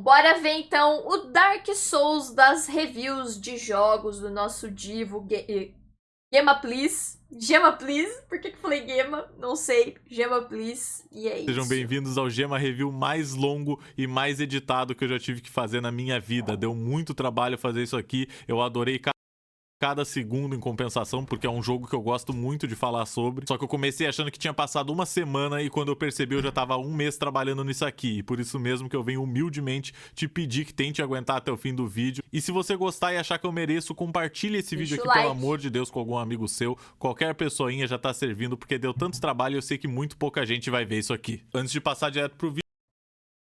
Bora ver então o Dark Souls das reviews de jogos do nosso divo Gema Please. Gema Please? Por que eu falei Gema? Não sei. Gema Please. E é isso. Sejam bem-vindos ao Gema Review mais longo e mais editado que eu já tive que fazer na minha vida. Deu muito trabalho fazer isso aqui. Eu adorei cada segundo em compensação, porque é um jogo que eu gosto muito de falar sobre. Só que eu comecei achando que tinha passado uma semana e quando eu percebi eu já tava 1 mês trabalhando nisso aqui. E por isso mesmo que eu venho humildemente te pedir que tente aguentar até o fim do vídeo. E se você gostar e achar que eu mereço, compartilhe esse vídeo aqui, pelo amor de Deus, com algum amigo seu. Qualquer pessoinha já tá servindo, porque deu tanto trabalho e eu sei que muito pouca gente vai ver isso aqui. Antes de passar direto pro vídeo,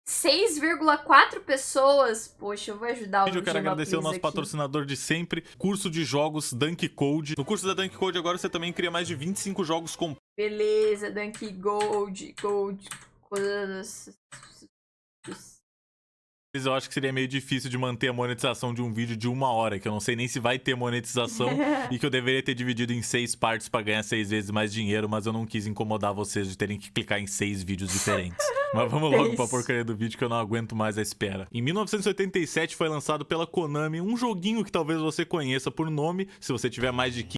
6,4 pessoas. Poxa, eu vou ajudar o eu quero agradecer o nosso patrocinador de sempre, curso de jogos Dunk Code. No curso da Dunk Code agora você também cria mais de 25 jogos com... Beleza, Dunk Gold. Eu acho que seria meio difícil de manter a monetização de um vídeo de 1 hora, que eu não sei nem se vai ter monetização e que eu deveria ter dividido em 6 partes pra ganhar 6 vezes mais dinheiro, mas eu não quis incomodar vocês de terem que clicar em 6 vídeos diferentes. Mas vamos logo pra porcaria do vídeo que eu não aguento mais a espera. Em 1987 foi lançado pela Konami um joguinho que talvez você conheça por nome, se você tiver mais de 15.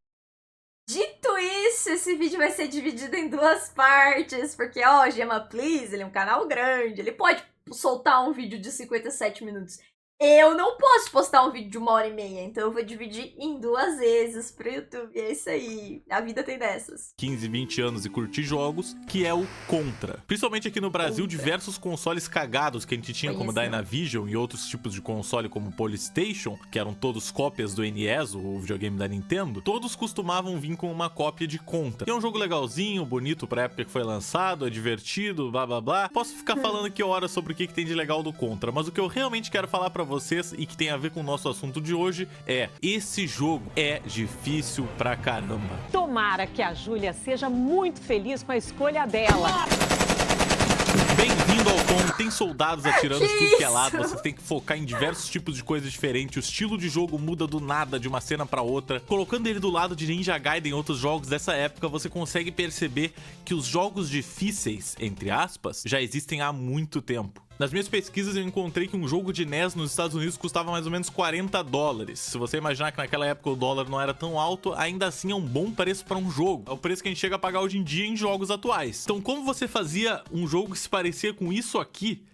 Dito isso, esse vídeo vai ser dividido em 2 partes, porque ó, Gema Please, ele é um canal grande, ele pode soltar um vídeo de 57 minutos. Eu não posso postar um vídeo de 1h30, então eu vou dividir em 2 vezes pro YouTube. É isso aí, a vida tem dessas. 15, 20 anos e curtir jogos, que é o Contra. Principalmente aqui no Brasil, diversos consoles cagados que a gente tinha, como Dynavision e outros tipos de console como Polystation, que eram todos cópias do NES, o videogame da Nintendo, todos costumavam vir com uma cópia de Contra. E é um jogo legalzinho, bonito pra época que foi lançado, é divertido, blá blá blá. Posso ficar falando aqui horas sobre o que tem de legal do Contra, mas o que eu realmente quero falar pra vocês e que tem a ver com o nosso assunto de hoje é: esse jogo é difícil pra caramba. Tomara que a Júlia seja muito feliz com a escolha dela. Bem-vindo ao Tom, tem soldados atirando de tudo que é lado, você tem que focar em diversos tipos de coisas diferentes, o estilo de jogo muda do nada, de uma cena pra outra. Colocando ele do lado de Ninja Gaiden e outros jogos dessa época, você consegue perceber que os jogos difíceis, entre aspas, já existem há muito tempo. Nas minhas pesquisas eu encontrei que um jogo de NES nos Estados Unidos custava mais ou menos $40. Se você imaginar que naquela época o dólar não era tão alto, ainda assim é um bom preço para um jogo. É o preço que a gente chega a pagar hoje em dia em jogos atuais. Então como você fazia um jogo que se parecia com isso aqui?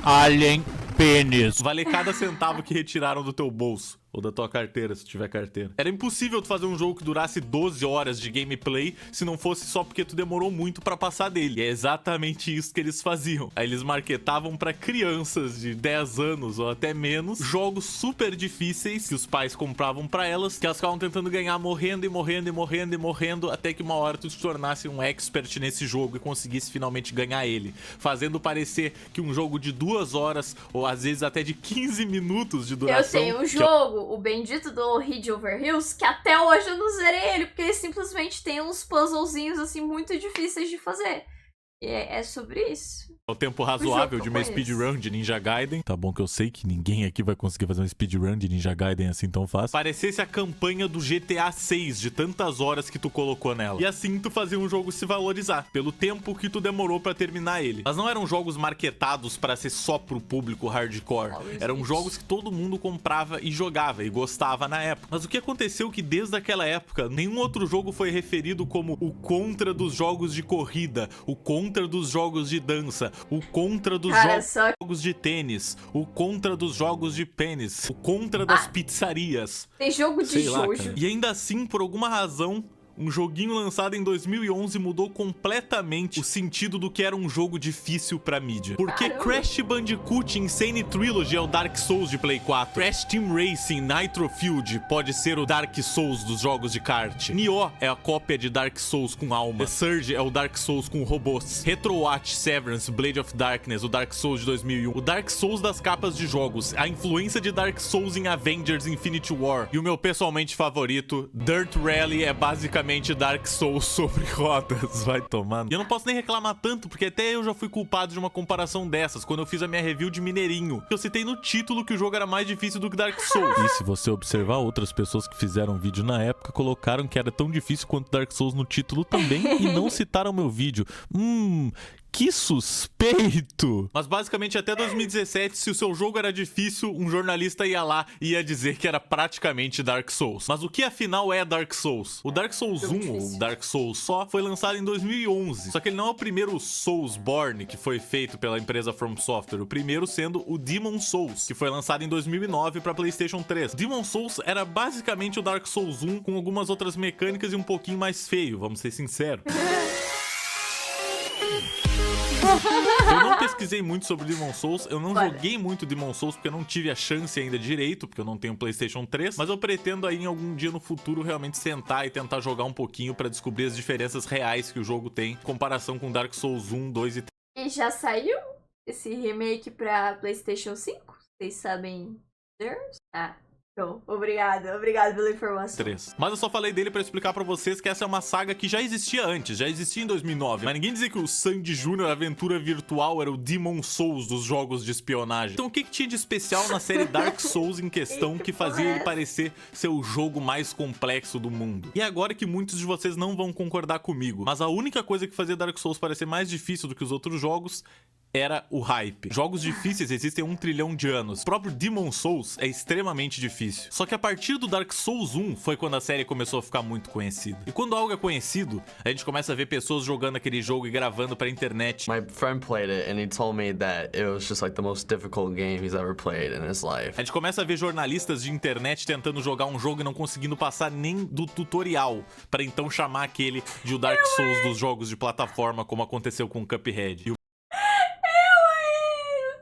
Alien Penis. Vale cada centavo que retiraram do teu bolso. Ou da tua carteira, se tiver carteira. Era impossível tu fazer um jogo que durasse 12 horas de gameplay se não fosse só porque tu demorou muito pra passar dele. E é exatamente isso que eles faziam. Aí eles marketavam pra crianças de 10 anos ou até menos jogos super difíceis que os pais compravam pra elas, que elas ficavam tentando ganhar morrendo e morrendo e morrendo e morrendo, até que uma hora tu se tornasse um expert nesse jogo e conseguisse finalmente ganhar ele. Fazendo parecer que um jogo de 2 horas ou às vezes até de 15 minutos de duração... Eu tenho um jogo, o bendito do Ridge Over Hills, que até hoje eu não zerei ele, porque ele simplesmente tem uns puzzlezinhos assim muito difíceis de fazer. E é sobre isso. O tempo razoável de uma speedrun de Ninja Gaiden. Tá bom que eu sei que ninguém aqui vai conseguir fazer uma speedrun de Ninja Gaiden assim tão fácil. Parecesse a campanha do GTA 6, de tantas horas que tu colocou nela. E assim tu fazia um jogo se valorizar, pelo tempo que tu demorou pra terminar ele. Mas não eram jogos marketados pra ser só pro público hardcore. Eram jogos que todo mundo comprava e jogava e gostava na época. Mas o que aconteceu é que desde aquela época, nenhum outro jogo foi referido como o Contra dos jogos de corrida, o Contra dos jogos de dança, o Contra dos jogos de tênis, o Contra dos jogos de pênis, o Contra das pizzarias. Tem jogo de jojo. E ainda assim, por alguma razão, um joguinho lançado em 2011 mudou completamente o sentido do que era um jogo difícil pra mídia. Porque Crash Bandicoot Insane Trilogy é o Dark Souls de Play 4. Crash Team Racing Nitro Fuel pode ser o Dark Souls dos jogos de kart. Nioh é a cópia de Dark Souls com alma. The Surge é o Dark Souls com robôs. Retrowatch, Severance, Blade of Darkness, o Dark Souls de 2001. O Dark Souls das capas de jogos. A influência de Dark Souls em Avengers Infinity War. E o meu pessoalmente favorito, Dirt Rally, é basicamente Dark Souls sobre rodas, vai tomando. E eu não posso nem reclamar tanto, porque até eu já fui culpado de uma comparação dessas, quando eu fiz a minha review de Mineirinho. Eu citei no título que o jogo era mais difícil do que Dark Souls. E se você observar, outras pessoas que fizeram vídeo na época colocaram que era tão difícil quanto Dark Souls no título também e não citaram meu vídeo. Que suspeito! Mas basicamente até 2017, se o seu jogo era difícil, um jornalista ia lá e ia dizer que era praticamente Dark Souls. Mas o que afinal é Dark Souls? O Dark Souls 1, ou Dark Souls só, foi lançado em 2011. Só que ele não é o primeiro Soulsborne que foi feito pela empresa From Software. O primeiro sendo o Demon Souls, que foi lançado em 2009 para PlayStation 3. Demon Souls era basicamente o Dark Souls 1 com algumas outras mecânicas e um pouquinho mais feio, vamos ser sinceros. Eu não pesquisei muito sobre Demon Souls, eu não joguei muito Demon Souls porque eu não tive a chance ainda direito, porque eu não tenho PlayStation 3, mas eu pretendo aí em algum dia no futuro realmente sentar e tentar jogar um pouquinho pra descobrir as diferenças reais que o jogo tem em comparação com Dark Souls 1, 2 e 3. E já saiu esse remake pra PlayStation 5? Vocês sabem? Ah. Então, obrigado pela informação. 3. Mas eu só falei dele pra explicar pra vocês que essa é uma saga que já existia antes, já existia em 2009. Mas ninguém dizia que o Sandy Jr. Aventura Virtual era o Demon Souls dos jogos de espionagem. Então o que tinha de especial na série Dark Souls em questão que fazia ele parecer ser o jogo mais complexo do mundo? E agora que muitos de vocês não vão concordar comigo, mas a única coisa que fazia Dark Souls parecer mais difícil do que os outros jogos era o hype. Jogos difíceis existem 1 trilhão de anos. O próprio Demon Souls é extremamente difícil. Só que a partir do Dark Souls 1 foi quando a série começou a ficar muito conhecida. E quando algo é conhecido, a gente começa a ver pessoas jogando aquele jogo e gravando pra internet. My friend played it and he told me that it was just like the most difficult game he's ever played in his life. A gente começa a ver jornalistas de internet tentando jogar um jogo e não conseguindo passar nem do tutorial, pra então chamar aquele de o Dark Souls dos jogos de plataforma, como aconteceu com o Cuphead.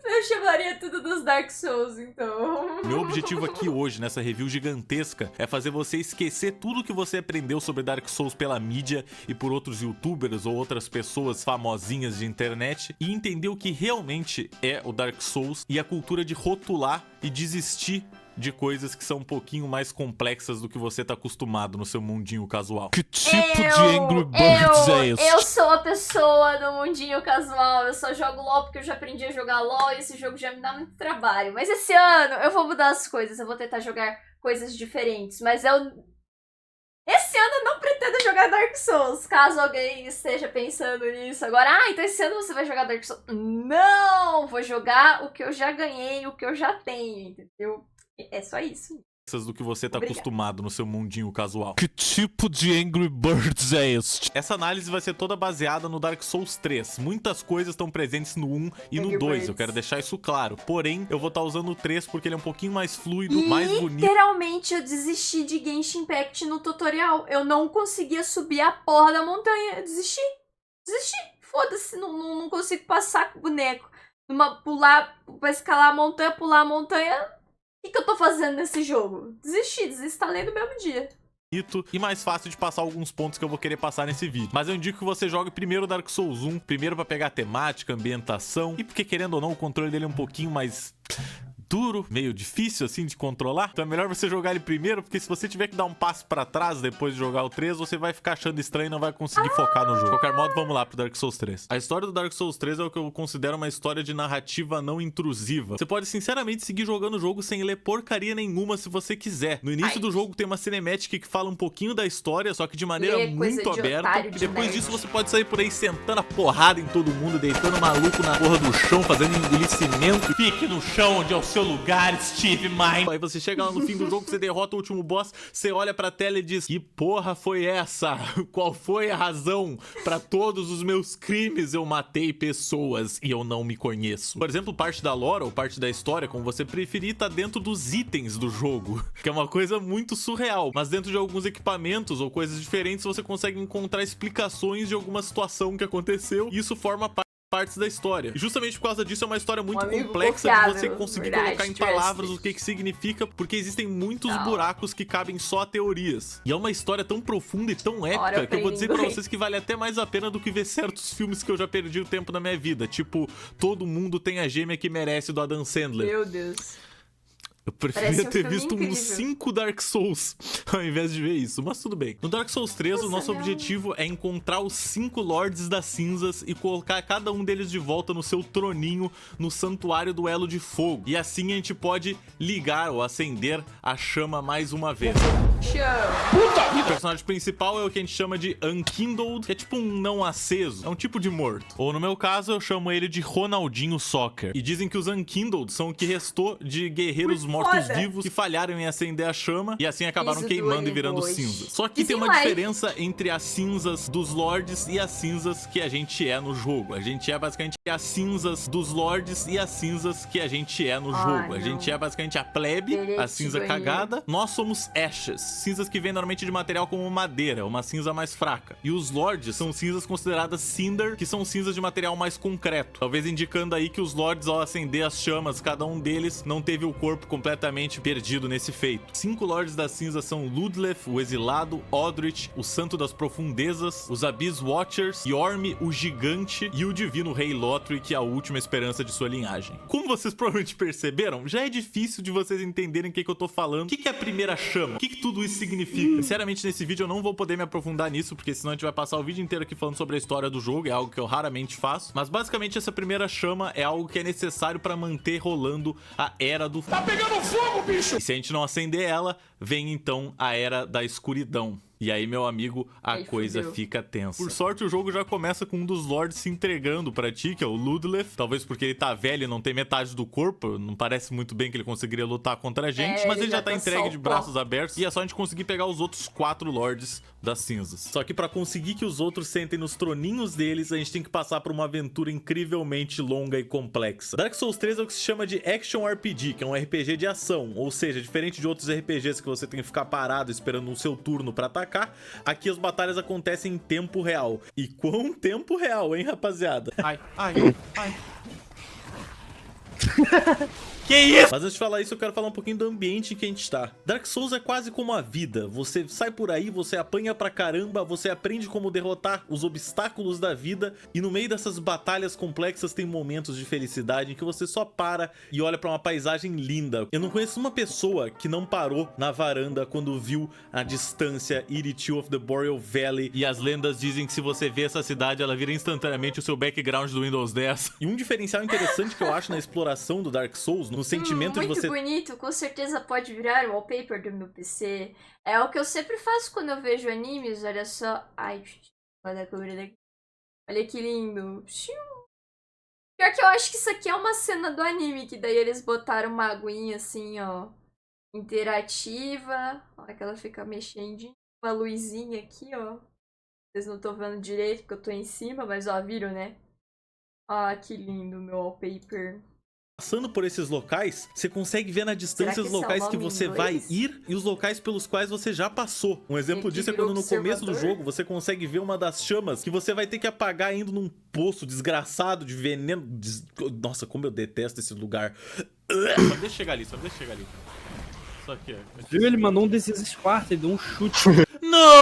Eu chamaria tudo dos Dark Souls, então. Meu objetivo aqui hoje, nessa review gigantesca, é fazer você esquecer tudo que você aprendeu sobre Dark Souls pela mídia e por outros youtubers ou outras pessoas famosinhas de internet e entender o que realmente é o Dark Souls e a cultura de rotular e desistir de coisas que são um pouquinho mais complexas do que você tá acostumado no seu mundinho casual. Que tipo de Angry Birds é esse? Eu sou a pessoa do mundinho casual, eu só jogo LOL porque eu já aprendi a jogar LOL e esse jogo já me dá muito trabalho. Mas esse ano eu vou mudar as coisas, eu vou tentar jogar coisas diferentes, mas esse ano eu não pretendo jogar Dark Souls, caso alguém esteja pensando nisso agora. Ah, então esse ano você vai jogar Dark Souls. Não! Vou jogar o que eu já ganhei, o que eu já tenho, entendeu? É só isso. Do que você tá acostumado no seu mundinho casual. Que tipo de Angry Birds é este? Essa análise vai ser toda baseada no Dark Souls 3. Muitas coisas estão presentes no 1 e no 2, eu quero deixar isso claro. Porém, eu vou estar usando o 3 porque ele é um pouquinho mais fluido, mais bonito. Literalmente, eu desisti de Genshin Impact no tutorial. Eu não conseguia subir a porra da montanha. Eu desisti. Foda-se, não consigo passar com o boneco. Pular, pra escalar a montanha, pular a montanha... O que eu tô fazendo nesse jogo? Desinstalei no mesmo dia. E mais fácil de passar alguns pontos que eu vou querer passar nesse vídeo. Mas eu indico que você jogue primeiro Dark Souls 1, primeiro pra pegar a temática, ambientação, e porque querendo ou não, o controle dele é um pouquinho mais duro, meio difícil assim de controlar. Então é melhor você jogar ele primeiro, porque se você tiver que dar um passo pra trás depois de jogar o 3, você vai ficar achando estranho e não vai conseguir focar no jogo. De qualquer modo, vamos lá pro Dark Souls 3. A história do Dark Souls 3 é o que eu considero uma história de narrativa não intrusiva. Você pode sinceramente seguir jogando o jogo sem ler porcaria nenhuma se você quiser. No início do jogo tem uma cinemática que fala um pouquinho da história, só que de maneira muito aberta. E depois disso você pode sair por aí sentando a porrada em todo mundo, deitando maluco na porra do chão, fazendo engolir cimento. Fique no chão onde é o seu lugar, Steve Mine. Aí você chega lá no fim do jogo, você derrota o último boss, você olha pra tela e diz: que porra foi essa? Qual foi a razão? Pra todos os meus crimes eu matei pessoas e eu não me conheço. Por exemplo, parte da lore ou parte da história, como você preferir, tá dentro dos itens do jogo, que é uma coisa muito surreal. Mas dentro de alguns equipamentos ou coisas diferentes, você consegue encontrar explicações de alguma situação que aconteceu e isso forma partes da história. E justamente por causa disso é uma história muito complexa de você conseguir colocar em palavras o que significa, porque existem muitos buracos que cabem só a teorias. E é uma história tão profunda e tão épica que eu vou dizer pra vocês que vale até mais a pena do que ver certos filmes que eu já perdi o tempo na minha vida, tipo Todo Mundo Tem a Gêmea que Merece, do Adam Sandler. Meu Deus. Eu preferia ter visto uns 5 Dark Souls ao invés de ver isso, mas tudo bem. No Dark Souls 3, o nosso objetivo é encontrar os 5 Lords das Cinzas e colocar cada um deles de volta no seu troninho no Santuário do Elo de Fogo. E assim a gente pode ligar ou acender a chama mais uma vez. O personagem principal é o que a gente chama de Unkindled, que é tipo um não aceso, é um tipo de morto. Ou no meu caso, eu chamo ele de Ronaldinho Soccer. E dizem que os Unkindled são o que restou de guerreiros mortos-vivos que falharam em acender a chama e assim acabaram queimando e virando cinzas. Só que tem uma diferença entre as cinzas dos Lords e as cinzas que a gente é no jogo. A gente é basicamente as cinzas dos Lords e as cinzas que a gente é no jogo. A gente é basicamente a plebe, a cinza cagada. Nós somos Ashes, cinzas que vêm normalmente de material como madeira, uma cinza mais fraca. E os Lords são cinzas consideradas Cinder, que são cinzas de material mais concreto. Talvez indicando aí que os Lords, ao acender as chamas, cada um deles não teve o corpo completamente perdido nesse feito. 5 Lords da cinza são Ludleth, o Exilado, Odrich, o Santo das Profundezas, os Abyss Watchers, Yorm, o Gigante e o Divino Rei Lothric, a última esperança de sua linhagem. Como vocês provavelmente perceberam, já é difícil de vocês entenderem o que eu tô falando. O que é a primeira chama? O que tudo isso significa? Sinceramente, nesse vídeo eu não vou poder me aprofundar nisso, porque senão a gente vai passar o vídeo inteiro aqui falando sobre a história do jogo, é algo que eu raramente faço. Mas basicamente essa primeira chama é algo que é necessário pra manter rolando a Era do... Tá pegando fogo, bicho! E se a gente não acender ela, vem então a Era da Escuridão. E aí, meu amigo, a coisa fica tensa. Por sorte, o jogo já começa com um dos Lords se entregando pra ti, que é o Ludleth. Talvez porque ele tá velho e não tem metade do corpo. Não parece muito bem que ele conseguiria lutar contra a gente. Mas ele já tá entregue de braços abertos. E é só a gente conseguir pegar os outros 4 Lords das cinzas. Só que pra conseguir que os outros sentem nos troninhos deles, a gente tem que passar por uma aventura incrivelmente longa e complexa. Dark Souls 3 é o que se chama de Action RPG, que é um RPG de ação. Ou seja, diferente de outros RPGs que você tem que ficar parado esperando o seu turno pra atacar, aqui as batalhas acontecem em tempo real. E quão tempo real, hein, rapaziada? Ai. Que isso? Mas antes de falar isso, eu quero falar um pouquinho do ambiente em que a gente tá. Dark Souls é quase como a vida. Você sai por aí, você apanha pra caramba, você aprende como derrotar os obstáculos da vida, e no meio dessas batalhas complexas tem momentos de felicidade em que você só para e olha pra uma paisagem linda. Eu não conheço uma pessoa que não parou na varanda quando viu a distância Irithil of the Boreal Valley, e as lendas dizem que se você vê essa cidade, ela vira instantaneamente o seu background do Windows 10. E um diferencial interessante que eu acho na exploração do Dark Souls, no sentimento de você... Muito bonito, com certeza pode virar o wallpaper do meu PC. É o que eu sempre faço quando eu vejo animes, olha só. Ai, olha a câmera daqui. Olha que lindo. Pior que eu acho que isso aqui é uma cena do anime, que daí eles botaram uma aguinha assim, ó, interativa. Olha que ela fica mexendo. Uma luzinha aqui, ó. Vocês não estão vendo direito porque eu tô em cima, mas ó, viram, né? Ah, que lindo meu wallpaper. Passando por esses locais, você consegue ver na distância os locais que você vai ir e os locais pelos quais você já passou. Um exemplo disso é quando no começo do jogo você consegue ver uma das chamas que você vai ter que apagar indo num poço desgraçado de veneno. Nossa, como eu detesto esse lugar. Só deixa chegar ali, só deixa chegar ali. Só aqui, ó. Viu? Ele mandou um desses Esparta e deu um chute.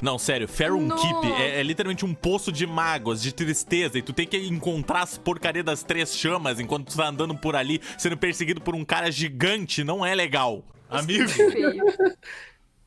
Não, sério, Faerun Keep é literalmente um poço de mágoas, de tristeza, e tu tem que encontrar as porcaria das 3 chamas enquanto tu tá andando por ali, sendo perseguido por um cara gigante, não é legal. Amigo.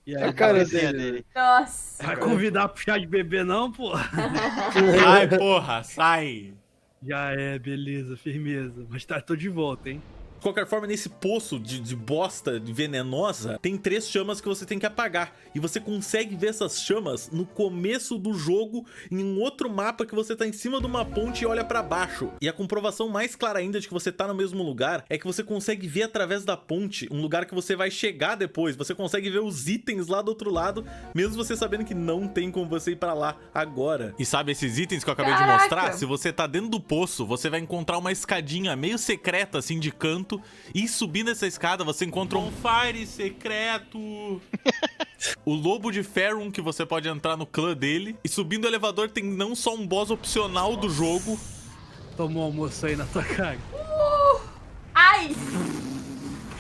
E aí, A cara dele. Nossa. Vai convidar pro chá de bebê não, pô? Sai, porra, sai. Já é, beleza, firmeza. Mas tô de volta, hein? De qualquer forma, nesse poço de bosta venenosa, tem 3 chamas que você tem que apagar. E você consegue ver essas chamas no começo do jogo, em um outro mapa que você tá em cima de uma ponte e olha pra baixo. E a comprovação mais clara ainda de que você tá no mesmo lugar é que você consegue ver através da ponte um lugar que você vai chegar depois. Você consegue ver os itens lá do outro lado, mesmo você sabendo que não tem como você ir pra lá agora. E sabe esses itens que eu acabei de mostrar? Se você tá dentro do poço, você vai encontrar uma escadinha meio secreta, assim, de canto. E subindo essa escada, você encontra um fire secreto. O lobo de Faerun, que você pode entrar no clã dele. E subindo o elevador tem não só um boss opcional do jogo. Tomou um almoço aí na tua cara. Ai!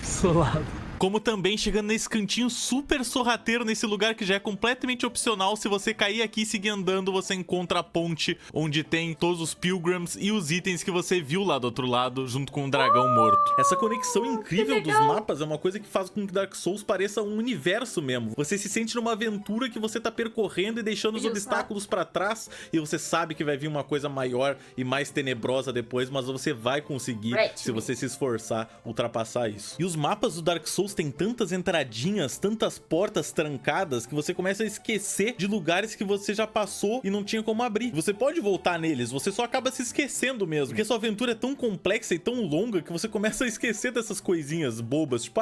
Solado. Como também chegando nesse cantinho super sorrateiro, nesse lugar que já é completamente opcional. Se você cair aqui e seguir andando, você encontra a ponte onde tem todos os pilgrims e os itens que você viu lá do outro lado, junto com o dragão morto. Essa conexão incrível dos mapas é uma coisa que faz com que Dark Souls pareça um universo mesmo. Você se sente numa aventura que você tá percorrendo e deixando os obstáculos pra trás, e você sabe que vai vir uma coisa maior e mais tenebrosa depois, mas você vai conseguir, se você se esforçar, ultrapassar isso. E os mapas do Dark Souls Souls tem tantas entradinhas, tantas portas trancadas, que você começa a esquecer de lugares que você já passou e não tinha como abrir. Você pode voltar neles, você só acaba se esquecendo mesmo, porque sua aventura é tão complexa e tão longa que você começa a esquecer dessas coisinhas bobas, tipo,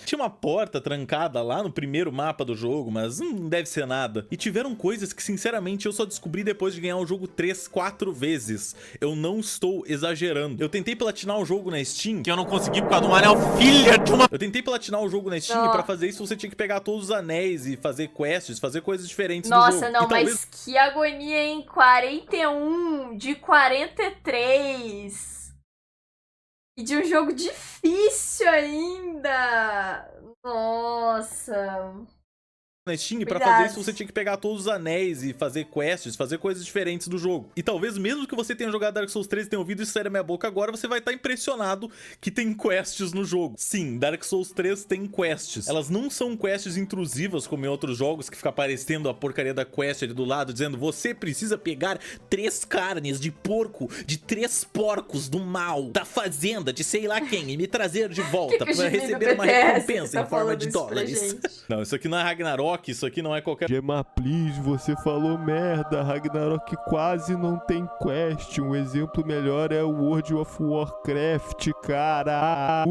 tinha uma porta trancada lá no primeiro mapa do jogo, mas não deve ser nada. E tiveram coisas que, sinceramente, eu só descobri depois de ganhar o jogo 3, 4 vezes. Eu não estou exagerando. Eu tentei platinar o jogo na Steam, que eu não consegui por causa de um anel filha de uma... Eu tentei platinar o jogo na Steam e pra fazer isso você tinha que pegar todos os anéis e fazer quests, fazer coisas diferentes do jogo. Nossa, não, mas que agonia, hein? 41 de 43. E de um jogo difícil ainda. Nossa. Na Steam, pra fazer isso você tinha que pegar todos os anéis e fazer quests, fazer coisas diferentes do jogo. E talvez mesmo que você tenha jogado Dark Souls 3 e tenha ouvido isso sair da minha boca agora, você vai estar impressionado que tem quests no jogo. Sim, Dark Souls 3 tem quests. Elas não são quests intrusivas como em outros jogos, que fica aparecendo a porcaria da quest ali do lado, dizendo você precisa pegar 3 carnes de porco, de 3 porcos do mal, da fazenda de sei lá quem, e me trazer de volta pra receber uma recompensa em forma de dólares. Não, isso aqui não é Ragnarok. Isso aqui não é qualquer... Gemma, please, você falou merda. Ragnarok quase não tem quest. Um exemplo melhor é o World of Warcraft, cara.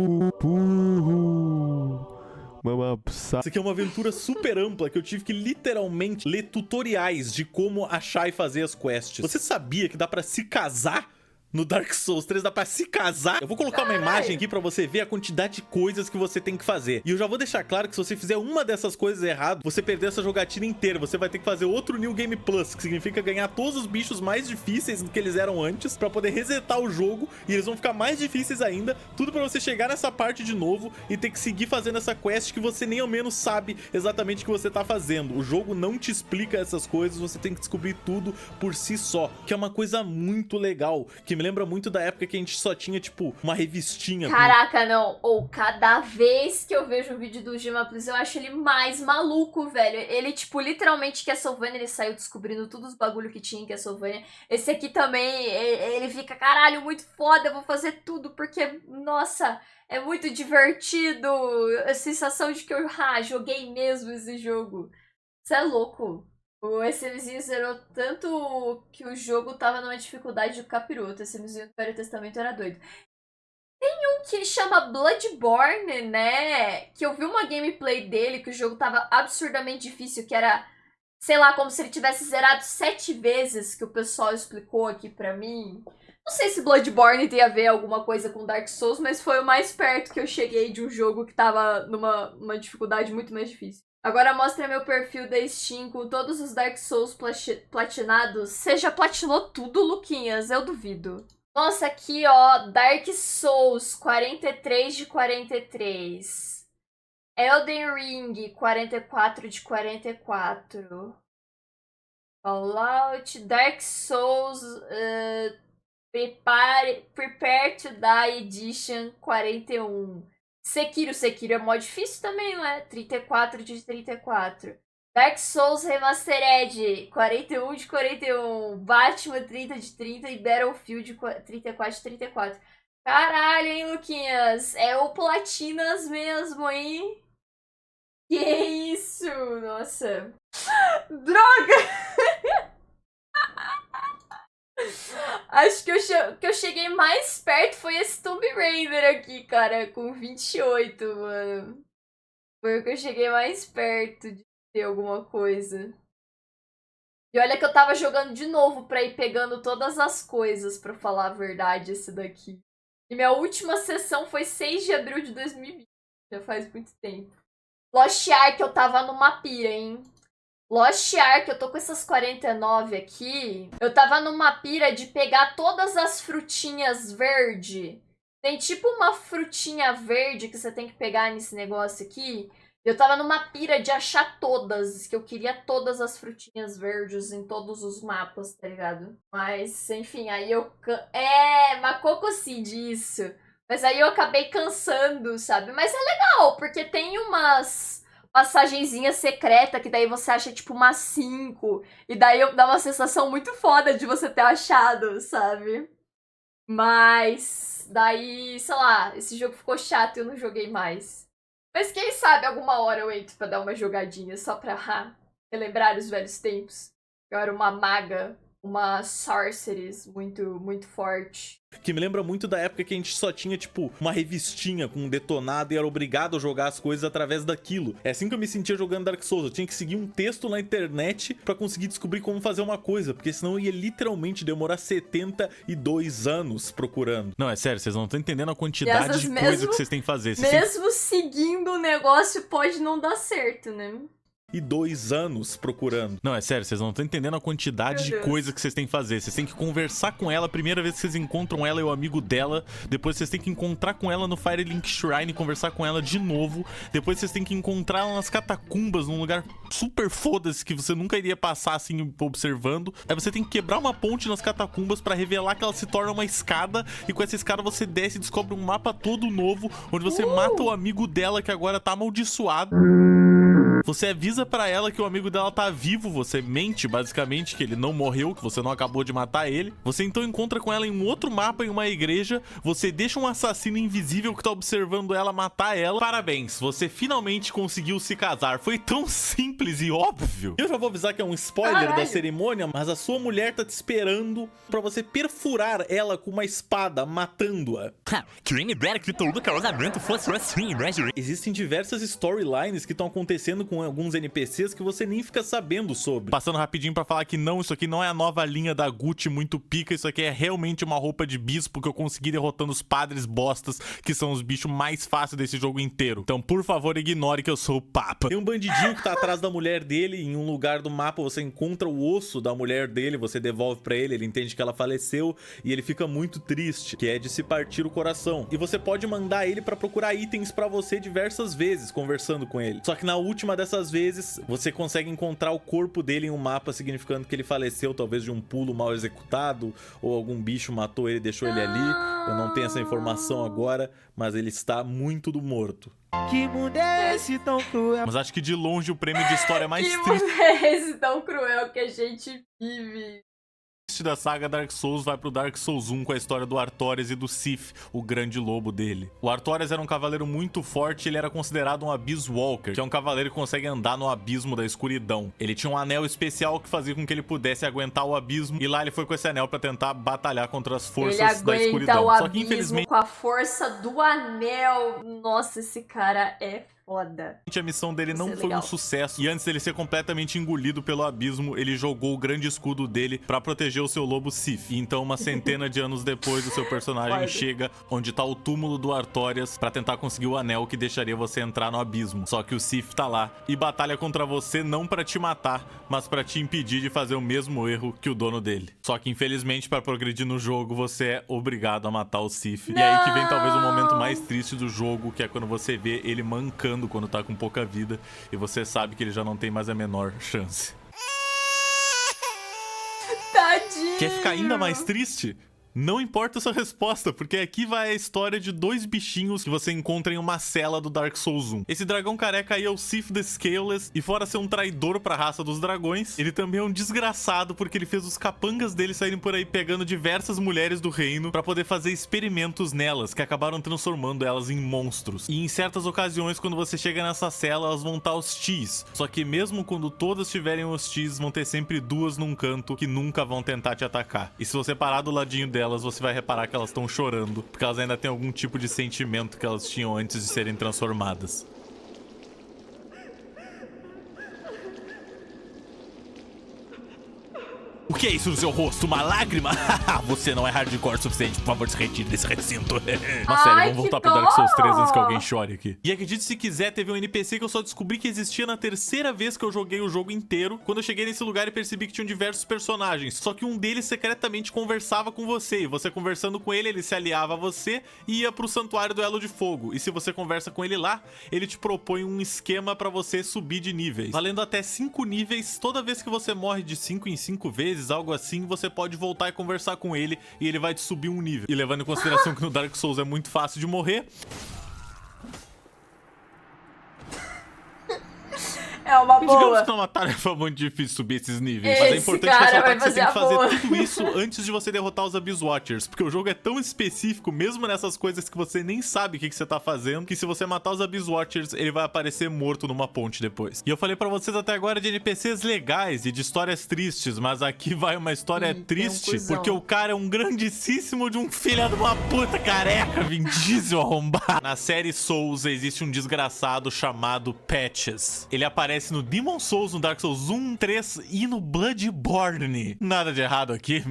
Isso aqui é uma aventura super ampla que eu tive que literalmente ler tutoriais de como achar e fazer as quests. Você sabia que dá pra se casar? No Dark Souls 3 dá pra se casar. Eu vou colocar uma imagem aqui pra você ver a quantidade de coisas que você tem que fazer. E eu já vou deixar claro que se você fizer uma dessas coisas errado, você perder essa jogatina inteira. Você vai ter que fazer outro New Game Plus, que significa ganhar todos os bichos mais difíceis do que eles eram antes, pra poder resetar o jogo, e eles vão ficar mais difíceis ainda. Tudo pra você chegar nessa parte de novo e ter que seguir fazendo essa quest que você nem ao menos sabe exatamente o que você tá fazendo. O jogo não te explica essas coisas, você tem que descobrir tudo por si só, que é uma coisa muito legal, que me lembra muito da época que a gente só tinha, tipo, uma revistinha. Caraca, não. Ou cada vez que eu vejo um vídeo do Gemma Plus, eu acho ele mais maluco, velho. Ele, tipo, literalmente, Castlevania, ele saiu descobrindo todos os bagulho que tinha em Castlevania. Esse aqui também, ele fica, caralho, muito foda, eu vou fazer tudo, porque, nossa, é muito divertido. A sensação de que eu, joguei mesmo esse jogo. Isso é louco. O SMzinho zerou tanto que o jogo tava numa dificuldade do capiroto. O SMzinho do Velho Testamento era doido. Tem um que chama Bloodborne, né? Que eu vi uma gameplay dele, que o jogo tava absurdamente difícil, que era, sei lá, como se ele tivesse zerado 7 vezes, que o pessoal explicou aqui pra mim. Não sei se Bloodborne tem a ver alguma coisa com Dark Souls, mas foi o mais perto que eu cheguei de um jogo que tava numa dificuldade muito mais difícil. Agora mostra meu perfil da Steam com todos os Dark Souls platinados. Você já platinou tudo, Luquinhas? Eu duvido. Nossa, aqui ó, Dark Souls, 43 de 43. Elden Ring, 44 de 44. Fallout, Dark Souls, Prepare to Die Edition, 41. Sekiro é mó difícil também, não é? 34 de 34. Dark Souls Remastered, 41 de 41. Batman, 30 de 30. E Battlefield, 34 de 34. Caralho, hein, Luquinhas? É o Platinas mesmo, hein? Que isso? Nossa. Droga! Acho que eu cheguei mais perto foi esse Tomb Raider aqui, cara, com 28, mano. Foi o que eu cheguei mais perto de ter alguma coisa. E olha que eu tava jogando de novo pra ir pegando todas as coisas, pra falar a verdade, esse daqui. E minha última sessão foi 6 de abril de 2020, já faz muito tempo. Lost Ark eu tava numa pira, hein. Lost Ark, eu tô com essas 49 aqui. Eu tava numa pira de pegar todas as frutinhas verde. Tem tipo uma frutinha verde que você tem que pegar nesse negócio aqui. Eu tava numa pira de achar todas, que eu queria todas as frutinhas verdes em todos os mapas, tá ligado? Mas, enfim, aí eu... Macoco Seed, isso. Mas aí eu acabei cansando, sabe? Mas é legal, porque tem umas... passagenzinha secreta, que daí você acha tipo umas 5. E daí dá uma sensação muito foda de você ter achado, sabe? Mas daí, sei lá, esse jogo ficou chato e eu não joguei mais. Mas quem sabe alguma hora eu entro pra dar uma jogadinha só pra relembrar os velhos tempos. Eu era uma maga, uma sorceress muito forte. Que me lembra muito da época que a gente só tinha, tipo, uma revistinha com um detonado e era obrigado a jogar as coisas através daquilo. É assim que eu me sentia jogando Dark Souls. Eu tinha que seguir um texto na internet pra conseguir descobrir como fazer uma coisa, porque senão eu ia literalmente demorar 72 anos procurando. Não, é sério, vocês não estão entendendo a quantidade de coisa que vocês têm que fazer. Mesmo seguindo o negócio, pode não dar certo, né? E 2 anos procurando. Não, é sério, vocês não estão entendendo a quantidade de coisa que vocês têm que fazer. Vocês têm que conversar com ela, a primeira vez que vocês encontram ela é o amigo dela. Depois vocês têm que encontrar com ela no Firelink Shrine e conversar com ela de novo. Depois vocês têm que encontrar ela nas catacumbas, num lugar super foda-se que você nunca iria passar assim observando. Aí você tem que quebrar uma ponte nas catacumbas pra revelar que ela se torna uma escada. E com essa escada você desce e descobre um mapa todo novo, onde você mata o amigo dela que agora tá amaldiçoado. Você avisa pra ela que o amigo dela tá vivo, você mente basicamente que ele não morreu, que você não acabou de matar ele. Você então encontra com ela em um outro mapa, em uma igreja, você deixa um assassino invisível que tá observando ela matar ela. Parabéns, você finalmente conseguiu se casar. Foi tão simples e óbvio. Eu já vou avisar que é um spoiler da cerimônia, mas a sua mulher tá te esperando pra você perfurar ela com uma espada, matando-a. Quem me dera que todo casamento fosse assim, né, gente? Existem diversas storylines que estão acontecendo com alguns NPCs que você nem fica sabendo sobre. Passando rapidinho pra falar que não, isso aqui não é a nova linha da Gucci muito pica, isso aqui é realmente uma roupa de bispo que eu consegui derrotando os padres bostas, que são os bichos mais fáceis desse jogo inteiro. Então, por favor, ignore que eu sou o Papa. Tem um bandidinho que tá atrás da mulher dele, em um lugar do mapa você encontra o osso da mulher dele, você devolve pra ele, ele entende que ela faleceu e ele fica muito triste, que é de se partir o coração. E você pode mandar ele pra procurar itens pra você diversas vezes, conversando com ele. Só que na última dessas vezes, você consegue encontrar o corpo dele em um mapa, significando que ele faleceu, talvez de um pulo mal executado, ou algum bicho matou ele e deixou ele ali. Eu não tenho essa informação agora, mas ele está muito do morto. Que mundo é esse tão cruel? Mas acho que de longe o prêmio de história mais Que triste mundo é esse tão cruel que a gente vive? da saga Dark Souls vai pro Dark Souls 1 com a história do Artorias e do Sif, o grande lobo dele. O Artorias era um cavaleiro muito forte, ele era considerado um Abyss Walker, que é um cavaleiro que consegue andar no abismo da escuridão. Ele tinha um anel especial que fazia com que ele pudesse aguentar o abismo, e lá ele foi com esse anel pra tentar batalhar contra as forças da escuridão. O Só que infelizmente com a força do anel. Nossa, esse cara é foda. A missão dele não foi um sucesso, e antes dele ser completamente engolido pelo abismo, ele jogou o grande escudo dele pra proteger o seu lobo Sif. E então, uma centena de anos depois, o seu personagem chega onde tá o túmulo do Artorias pra tentar conseguir o anel que deixaria você entrar no abismo. Só que o Sif tá lá e batalha contra você não pra te matar, mas pra te impedir de fazer o mesmo erro que o dono dele. Só que infelizmente, pra progredir no jogo, você é obrigado a matar o Sif. E aí que vem talvez o momento mais triste do jogo, que é quando você vê ele mancando quando tá com pouca vida e você sabe que ele já não tem mais a menor chance. Tadinho. Quer ficar ainda mais triste? Não importa a sua resposta, porque aqui vai a história de dois bichinhos que você encontra em uma cela do Dark Souls 1. Esse dragão careca aí é o Sif the Scaleless, e fora ser um traidor pra raça dos dragões, ele também é um desgraçado porque ele fez os capangas dele saírem por aí pegando diversas mulheres do reino pra poder fazer experimentos nelas, que acabaram transformando elas em monstros. E em certas ocasiões, quando você chega nessa cela, elas vão estar hostis. Só que mesmo quando todas estiverem hostis, vão ter sempre duas num canto que nunca vão tentar te atacar. E se você parar do ladinho delas, você vai reparar que elas estão chorando, porque elas ainda têm algum tipo de sentimento que elas tinham antes de serem transformadas. O que é isso no seu rosto? Uma lágrima? Você não é hardcore o suficiente, por favor, se retire desse recinto. Mas sério, vamos voltar pro Dark Souls 3 antes que alguém chore aqui. E acredite se quiser, teve um NPC que eu só descobri que existia na terceira vez que eu joguei o jogo inteiro, quando eu cheguei nesse lugar e percebi que tinham diversos personagens, só que um deles secretamente conversava com você, e você conversando com ele, ele se aliava a você e ia pro Santuário do Elo de Fogo. E se você conversa com ele lá, ele te propõe um esquema pra você subir de níveis, valendo até 5 níveis. Toda vez que você morre de 5 em 5 vezes, algo assim, você pode voltar e conversar com ele e ele vai te subir um nível. E levando em consideração que no Dark Souls é muito fácil de morrer, é É uma Digamos boa. que é uma tarefa muito difícil subir esses níveis, Esse mas é importante cara ressaltar vai que você tem que fazer a fazer boa. tudo isso antes de você derrotar os Abyss Watchers, porque o jogo é tão específico, mesmo nessas coisas que você nem sabe o que você tá fazendo, que se você matar os Abyss Watchers, ele vai aparecer morto numa ponte depois. E eu falei pra vocês até agora de NPCs legais e de histórias tristes, mas aqui vai uma história triste, cuzão. porque o cara é um grandíssimo de um filho de uma puta careca, Vin Diesel arrombado. Na série Souls existe um desgraçado chamado Patches. Ele aparece no Demon Souls, no Dark Souls 1, 3 e no Bloodborne. Nada de errado aqui.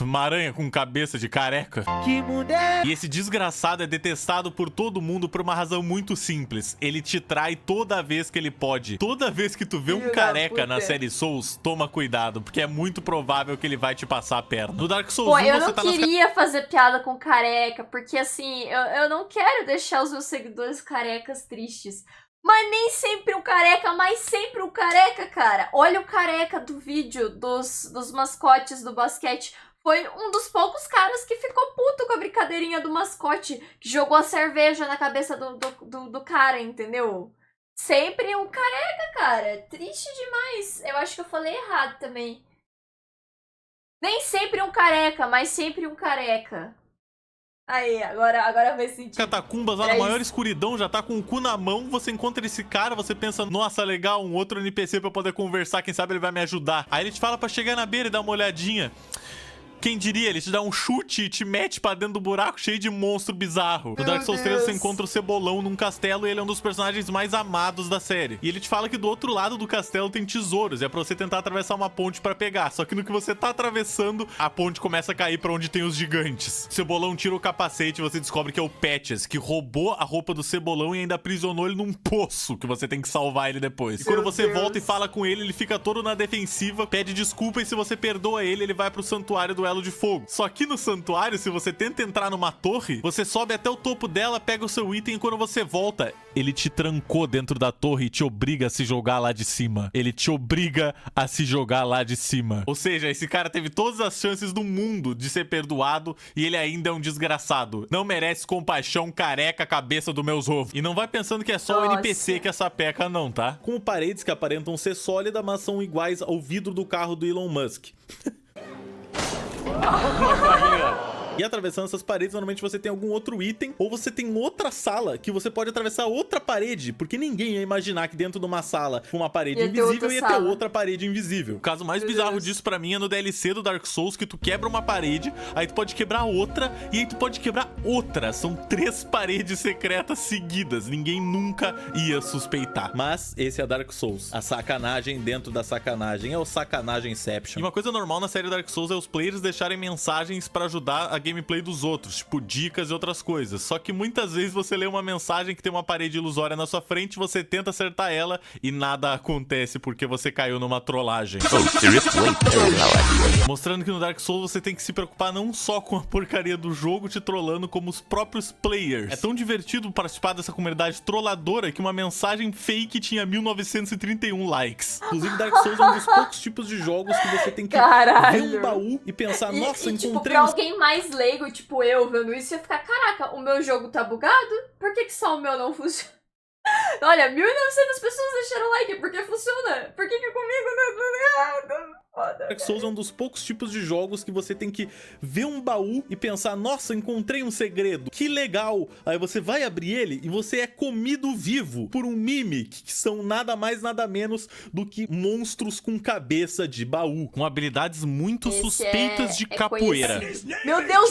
Uma aranha com cabeça de careca. Que mundo é E esse desgraçado é detestado por todo mundo por uma razão muito simples. Ele te trai toda vez que ele pode. Toda vez que tu vê um Filho da careca puta. na série Souls, toma cuidado, porque é muito provável que ele vai te passar a perna. No Dark Souls Pô, 1 eu você não tá nas queria fazer piada com careca, porque assim, eu não quero deixar os meus seguidores carecas tristes. Mas nem sempre um careca, mas sempre um careca, cara. Olha o careca do vídeo dos mascotes do basquete. Foi um dos poucos caras que ficou puto com a brincadeirinha do mascote, que jogou a cerveja na cabeça do cara, entendeu? Sempre um careca, cara. Triste demais. Eu acho que eu falei errado também. Nem sempre um careca, mas sempre um careca. Aí, agora faz sentido. catacumbas lá Era na maior isso. escuridão, já tá com o cu na mão, você encontra esse cara, você pensa, nossa, legal, um outro NPC pra eu poder conversar, quem sabe ele vai me ajudar. Aí ele te fala pra chegar na beira e dar uma olhadinha. Quem diria, ele te dá um chute e te mete pra dentro do buraco cheio de monstro bizarro. No Dark Souls 3 você encontra o Cebolão num castelo e ele é um dos personagens mais amados da série. E ele te fala que do outro lado do castelo tem tesouros, e é pra você tentar atravessar uma ponte pra pegar. Só que no que você tá atravessando, a ponte começa a cair pra onde tem os gigantes. O Cebolão tira o capacete e você descobre que é o Patches, que roubou a roupa do Cebolão e ainda aprisionou ele num poço, que você tem que salvar ele depois. E quando você volta e fala com ele, ele fica todo na defensiva, pede desculpa e se você perdoa ele, ele vai pro santuário do Elo de Fogo. Só que no santuário, se você tenta entrar numa torre, você sobe até o topo dela, pega o seu item e quando você volta, ele te trancou dentro da torre e te obriga a se jogar lá de cima. Ele te obriga a se jogar lá de cima. Ou seja, esse cara teve todas as chances do mundo de ser perdoado e ele ainda é um desgraçado. Não merece compaixão, careca, cabeça do meus ovos. E não vai pensando que é só o Nossa. NPC que essa peca não, tá? Com paredes que aparentam ser sólidas, mas são iguais ao vidro do carro do Elon Musk. E atravessando essas paredes, normalmente você tem algum outro item, ou você tem outra sala que você pode atravessar outra parede, porque ninguém ia imaginar que dentro de uma sala com uma parede Ia ter invisível outra ia ter sala. outra parede invisível. O caso mais Meu bizarro Deus. disso pra mim é no DLC do Dark Souls, que tu quebra uma parede, aí tu pode quebrar outra, e aí tu pode quebrar outra. São 3 paredes secretas seguidas. Ninguém nunca ia suspeitar. Mas esse é Dark Souls. A sacanagem dentro da sacanagem. É o sacanagem Inception. E uma coisa normal na série Dark Souls é os players deixarem mensagens pra ajudar a gameplay dos outros, tipo dicas e outras coisas. Só que muitas vezes você lê uma mensagem que tem uma parede ilusória na sua frente, você tenta acertar ela e nada acontece porque você caiu numa trollagem. Mostrando que no Dark Souls você tem que se preocupar não só com a porcaria do jogo te trollando, como os próprios players. É tão divertido participar dessa comunidade trolladora que uma mensagem fake tinha 1931 likes. Inclusive Dark Souls é um dos poucos tipos de jogos que você tem que Caralho. ver um baú e pensar, nossa, e tipo, encontrei pra um alguém mais leigo, tipo eu, vendo isso, ia ficar, caraca, o meu jogo tá bugado? Por que só o meu não funciona? Olha, 1900 pessoas deixaram like, porque funciona. Por que comigo não é errado? Foda, Dark Souls é um dos poucos tipos de jogos que você tem que ver um baú e pensar, nossa, encontrei um segredo, que legal. Aí você vai abrir ele e você é comido vivo por um Mimic, que são nada mais nada menos do que monstros com cabeça de baú, com habilidades muito Esse suspeitas de é capoeira. conhecido. Meu Deus,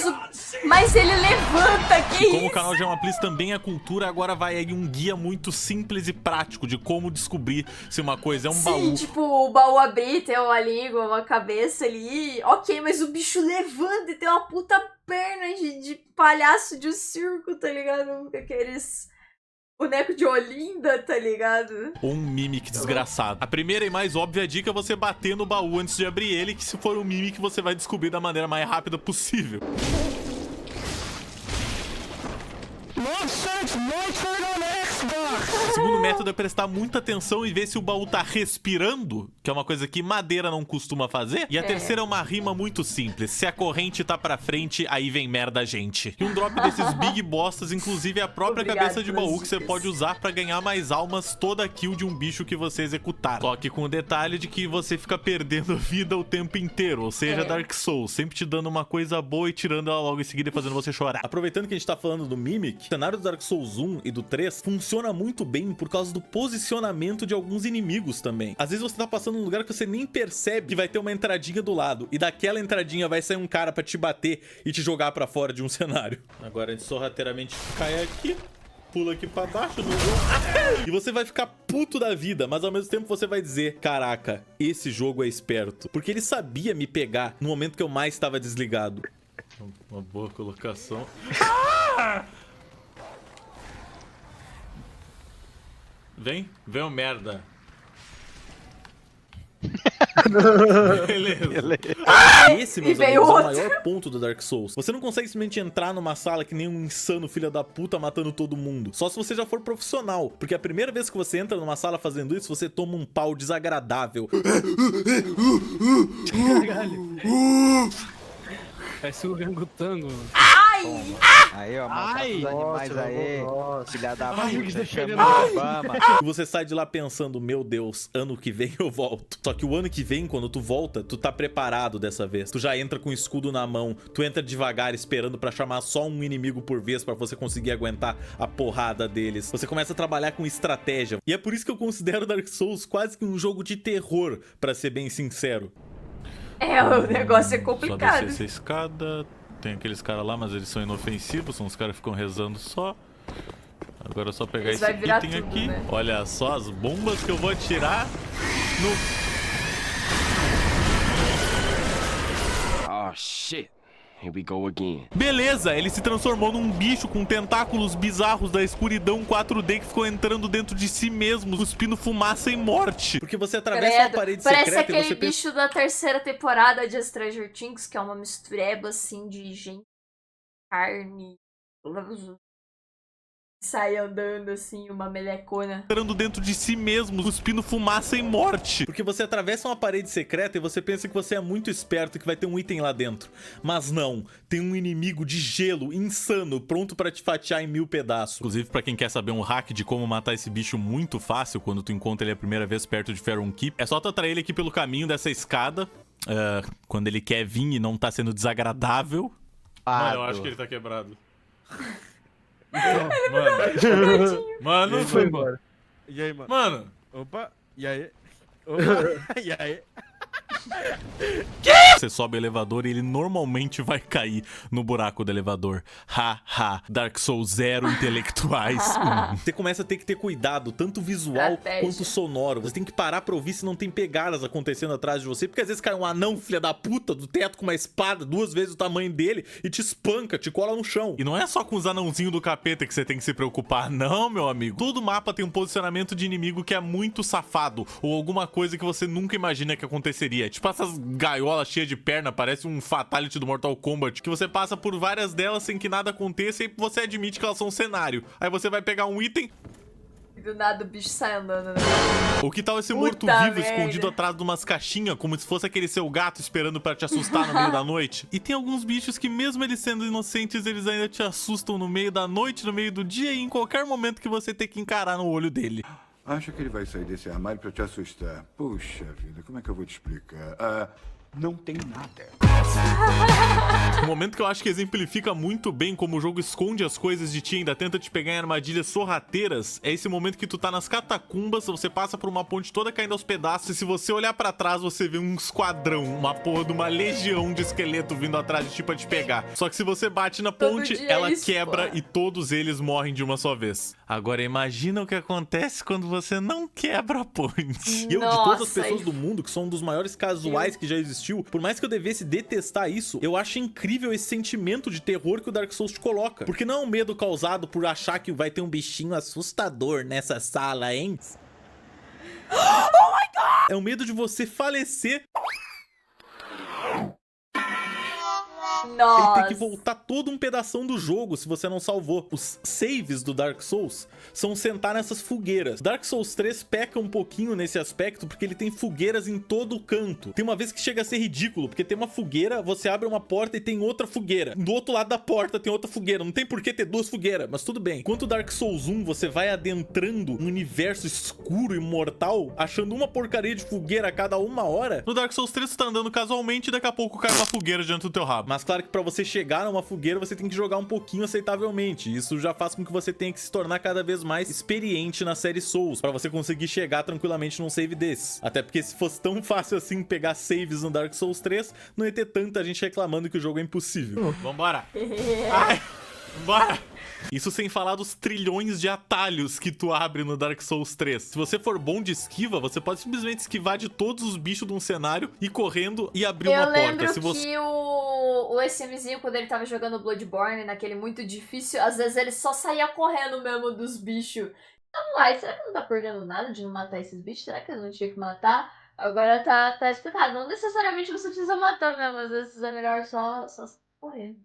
mas ele levanta, que Como o isso? canal Gema Please também é cultura, agora vai aí um guia muito simples e prático de como descobrir se uma coisa é um Sim, baú. tipo, o baú abrir, tem uma língua, uma cabeça ali. Ok, mas o bicho levanta e tem uma puta perna de palhaço de circo, tá ligado? Aqueles boneco de Olinda, tá ligado? Ou um Mimic desgraçado. A primeira e mais óbvia dica é você bater no baú antes de abrir ele, que se for um Mimic você vai descobrir da maneira mais rápida possível. O segundo método é prestar muita atenção e ver se o baú tá respirando, que é uma coisa que madeira não costuma fazer. E a terceira é uma rima muito simples. Se a corrente tá pra frente, aí vem merda, gente. E um drop desses big bostas, inclusive, é a própria cabeça de baú que você pode usar pra ganhar mais almas toda kill de um bicho que você executar. Só que com o detalhe de que você fica perdendo vida o tempo inteiro, ou seja, Dark Souls, sempre te dando uma coisa boa e tirando ela logo em seguida e fazendo você chorar. Aproveitando que a gente tá falando do Mimic, o cenário do Dark Souls 1 e do 3 funciona muito bem por causa do posicionamento de alguns inimigos também. Às vezes você tá passando num lugar que você nem percebe que vai ter uma entradinha do lado, e daquela entradinha vai sair um cara pra te bater e te jogar pra fora de um cenário. Agora a gente sorrateiramente cai aqui, pula aqui pra baixo no jogo, e você vai ficar puto da vida, mas ao mesmo tempo você vai dizer, caraca, esse jogo é esperto, porque ele sabia me pegar no momento que eu mais estava desligado. Uma boa colocação. Vem o merda. Beleza. Esse, meus amigos, é o maior ponto do Dark Souls. Você não consegue simplesmente entrar numa sala que nem um insano filho da puta matando todo mundo. Só se você já for profissional. Porque a primeira vez que você entra numa sala fazendo isso, você toma um pau desagradável. Parece o orangotango. Aí, ó, mata os animais aí, filha da puta, chama Ai. Obama. E você sai de lá pensando, meu Deus, ano que vem eu volto. Só que o ano que vem, quando tu volta, tu tá preparado dessa vez. Tu já entra com o escudo na mão, tu entra devagar esperando pra chamar só um inimigo por vez pra você conseguir aguentar a porrada deles. Você começa a trabalhar com estratégia. E é por isso que eu considero Dark Souls quase que um jogo de terror, pra ser bem sincero. O negócio é complicado. Só descer essa escada. Tem aqueles caras lá, mas eles são inofensivos, são os caras que ficam rezando só. Agora é só pegar esse item tudo, aqui. Né? Olha só as bombas que eu vou atirar no... Oh, shit. Here we go again. Beleza, ele se transformou num bicho com tentáculos bizarros da escuridão 4D que ficou entrando dentro de si mesmo, cuspindo fumaça e morte. Porque você atravessa uma parede Parece secreta aquele e você bicho da terceira temporada de Stranger Things, que é uma mistureba assim de gente, carne, sai andando assim, uma melecona. Entrando dentro de si mesmo, cuspindo fumaça e morte. Porque você atravessa uma parede secreta e você pensa que você é muito esperto e que vai ter um item lá dentro. Mas não, tem um inimigo de gelo insano, pronto pra te fatiar em 1000 pedaços. Inclusive, pra quem quer saber um hack de como matar esse bicho muito fácil, quando tu encontra ele a primeira vez perto de Faron Keep, é só tu atrair ele aqui pelo caminho dessa escada, quando ele quer vir e não tá sendo desagradável. Mano, eu acho que ele tá quebrado. Mano, Ele foi embora. E aí, mano? Mano. Opa, e aí? Opa, e aí? Você sobe o elevador e ele normalmente vai cair no buraco do elevador. Dark Souls 0 intelectuais. Você começa a ter que ter cuidado, tanto visual quanto sonoro. Você tem que parar pra ouvir se não tem pegadas acontecendo atrás de você, porque às vezes cai um anão, filha da puta, do teto com uma espada 2 vezes o tamanho dele e te espanca, te cola no chão. E não é só com os anãozinhos do capeta que você tem que se preocupar, não, meu amigo. Todo mapa tem um posicionamento de inimigo que é muito safado, ou alguma coisa que você nunca imagina que aconteceria. Tipo essas gaiolas cheias de perna, parece um fatality do Mortal Kombat, que você passa por várias delas sem que nada aconteça e você admite que elas são um cenário. Aí você vai pegar um item... E do nada o bicho sai andando, né? Ou que tal esse morto-vivo escondido atrás de umas caixinhas, como se fosse aquele seu gato esperando pra te assustar no meio da noite? E tem alguns bichos que, mesmo eles sendo inocentes, eles ainda te assustam no meio da noite, no meio do dia e em qualquer momento que você tem que encarar no olho dele. Acho que ele vai sair desse armário pra te assustar. Puxa vida, como é que eu vou te explicar? Não tem nada. Um momento que eu acho que exemplifica muito bem como o jogo esconde as coisas de ti e ainda tenta te pegar em armadilhas sorrateiras é esse momento que tu tá nas catacumbas, você passa por uma ponte toda caindo aos pedaços e se você olhar pra trás você vê um esquadrão, uma porra de uma legião de esqueleto vindo atrás de ti pra te pegar. Só que se você bate na ponte, ela quebra e todos eles morrem de uma só vez. Agora imagina o que acontece quando você não quebra a ponte. E eu, de todas as pessoas do mundo, que são um dos maiores casuais que já existiu, por mais que eu devesse detestar isso, eu acho incrível esse sentimento de terror que o Dark Souls te coloca. Porque não é um medo causado por achar que vai ter um bichinho assustador nessa sala, hein? Oh my God! É o medo de você falecer Nossa. Ele tem que voltar todo um pedação do jogo se você não salvou. Os saves do Dark Souls são sentar nessas fogueiras. Dark Souls 3 peca um pouquinho nesse aspecto porque ele tem fogueiras em todo o canto. Tem uma vez que chega a ser ridículo, porque tem uma fogueira, você abre uma porta e tem outra fogueira. Do outro lado da porta tem outra fogueira. Não tem por que ter duas fogueiras, mas tudo bem. Enquanto Dark Souls 1 você vai adentrando um universo escuro e mortal, achando uma porcaria de fogueira a cada uma hora, no Dark Souls 3 você tá andando casualmente e daqui a pouco cai uma fogueira diante do teu rabo. Mas claro que pra você chegar numa fogueira você tem que jogar um pouquinho aceitavelmente. Isso já faz com que você tenha que se tornar cada vez mais experiente na série Souls, pra você conseguir chegar tranquilamente num save desses. Até porque se fosse tão fácil assim pegar saves no Dark Souls 3, não ia ter tanta gente reclamando que o jogo é impossível. Vambora! Ai, vambora! Isso sem falar dos trilhões de atalhos que tu abre no Dark Souls 3. Se você for bom de esquiva, você pode simplesmente esquivar de todos os bichos de um cenário, ir correndo e abrir uma porta. Eu lembro Se você... que o SMzinho, quando ele tava jogando Bloodborne, naquele muito difícil, às vezes ele só saía correndo mesmo dos bichos. Então, será que não tá perdendo nada de não matar esses bichos? Será que ele não tinha que matar? Agora tá explicado. Não necessariamente você precisa matar mesmo, às vezes é melhor só correr.